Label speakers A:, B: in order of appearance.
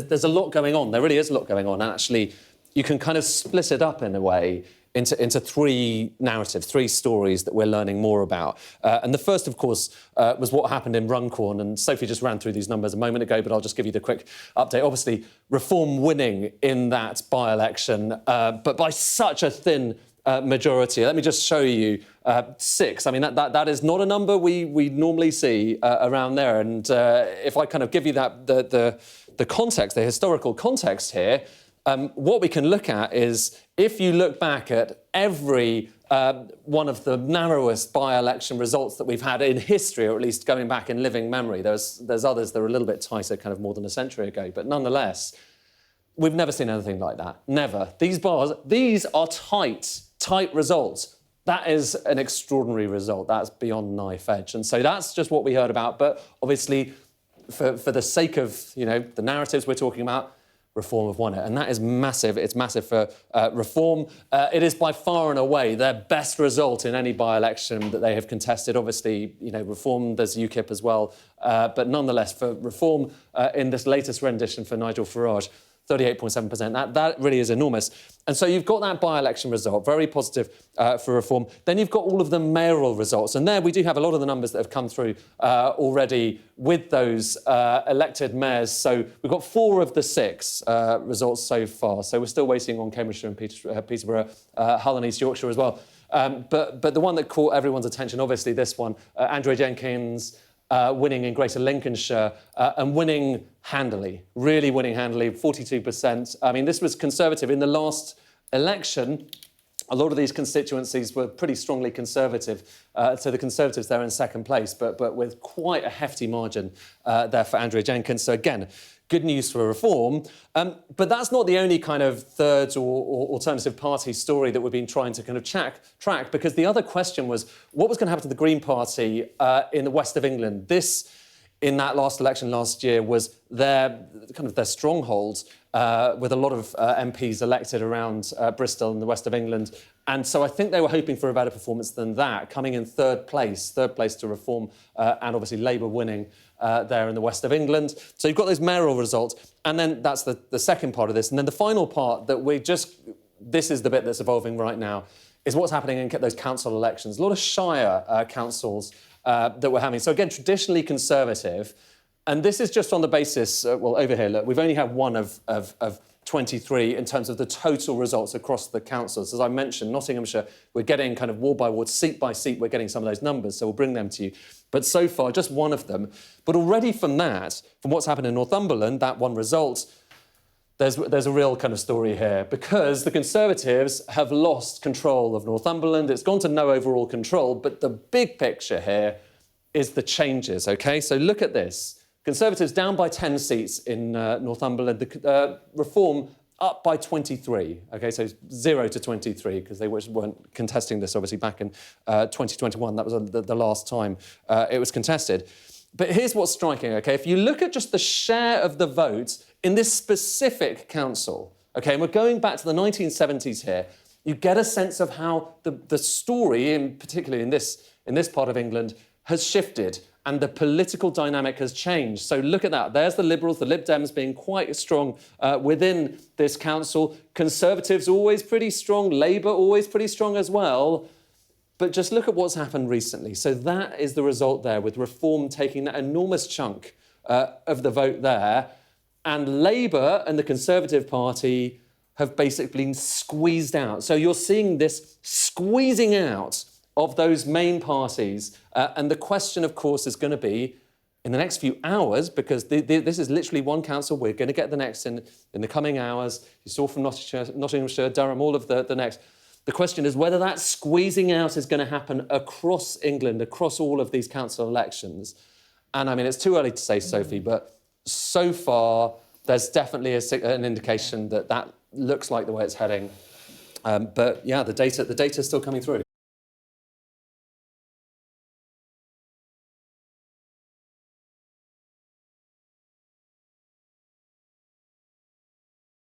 A: There's a lot going on. There really is a lot going on. And actually, you can kind of split it up in a way into three narratives, three stories that we're learning more about. And the first, of course, was what happened in Runcorn. And Sophie just ran through these numbers a moment ago, but I'll just give you the quick update. Obviously, Reform winning in that by-election, but by such a thin majority. Let me just show you 6. I mean, that is not a number we normally see around there. And if I kind of give you that the context, the historical context here, what we can look at is, if you look back at every one of the narrowest by-election results that we've had in history, or at least going back in living memory, there's others that are a little bit tighter, kind of more than a century ago, but nonetheless, we've never seen anything like that. Never. These are tight results. That is an extraordinary result. That's beyond knife edge. And so that's just what we heard about. But obviously, for the sake of, the narratives we're talking about, Reform have won it. And that is massive. It's massive for Reform. It is by far and away their best result in any by-election that they have contested. Obviously, Reform, there's UKIP as well. But nonetheless, for Reform, in this latest rendition for Nigel Farage, 38.7%. That really is enormous. And so you've got that by-election result, very positive for Reform. Then you've got all of the mayoral results. And there we do have a lot of the numbers that have come through already with those elected mayors. So we've got 4 of the 6 results so far. So we're still waiting on Cambridgeshire and Peterborough, Hull and East Yorkshire as well. But the one that caught everyone's attention, obviously this one, Andrea Jenkins, winning in Greater Lincolnshire and winning handily, really winning handily, 42%. I mean, this was Conservative. In the last election, a lot of these constituencies were pretty strongly Conservative. So the Conservatives there in second place, but with quite a hefty margin there for Andrea Jenkins. So again, good news for Reform. But that's not the only kind of third or alternative party story that we've been trying to kind of track, because the other question was, what was going to happen to the Green Party in the west of England? This, in that last election last year, was their stronghold, with a lot of MPs elected around Bristol in the west of England. And so I think they were hoping for a better performance than that, coming in third place to Reform, and obviously Labour winning there in the west of England. So you've got those mayoral results, and then that's the second part of this. And then the final part this is the bit that's evolving right now, is what's happening in those council elections. A lot of shire councils that we're having. So again, traditionally Conservative, and this is just on the basis, over here, look, we've only had one of 23 in terms of the total results across the councils. As I mentioned, Nottinghamshire, we're getting kind of ward by ward, seat by seat, we're getting some of those numbers, so we'll bring them to you. But so far, just one of them. But already from what's happened in Northumberland, that one result, there's a real kind of story here, because the Conservatives have lost control of Northumberland. It's gone to no overall control, but the big picture here is the changes, OK? So look at this. Conservatives down by 10 seats in Northumberland. The Reform up by 23. OK, so 0 to 23, because they weren't contesting this, obviously, back in 2021. That was the last time it was contested. But here's what's striking, OK? If you look at just the share of the vote in this specific council, OK, and we're going back to the 1970s here, you get a sense of how the story, particularly in this part of England, has shifted. And the political dynamic has changed. So look at that. There's the Liberals, the Lib Dems being quite strong within this council. Conservatives always pretty strong. Labour always pretty strong as well. But just look at what's happened recently. So that is the result there, with Reform taking that enormous chunk of the vote there. And Labour and the Conservative Party have basically been squeezed out. So you're seeing this squeezing out of those main parties. And the question, of course, is going to be, in the next few hours, because this is literally one council, we're going to get the next in the coming hours. You saw from Nottinghamshire, Durham, all of the next. The question is whether that squeezing out is going to happen across England, across all of these council elections. And I mean, it's too early to say, Sophie, but so far, there's definitely an indication that looks like the way it's heading. But yeah, the data is still coming through.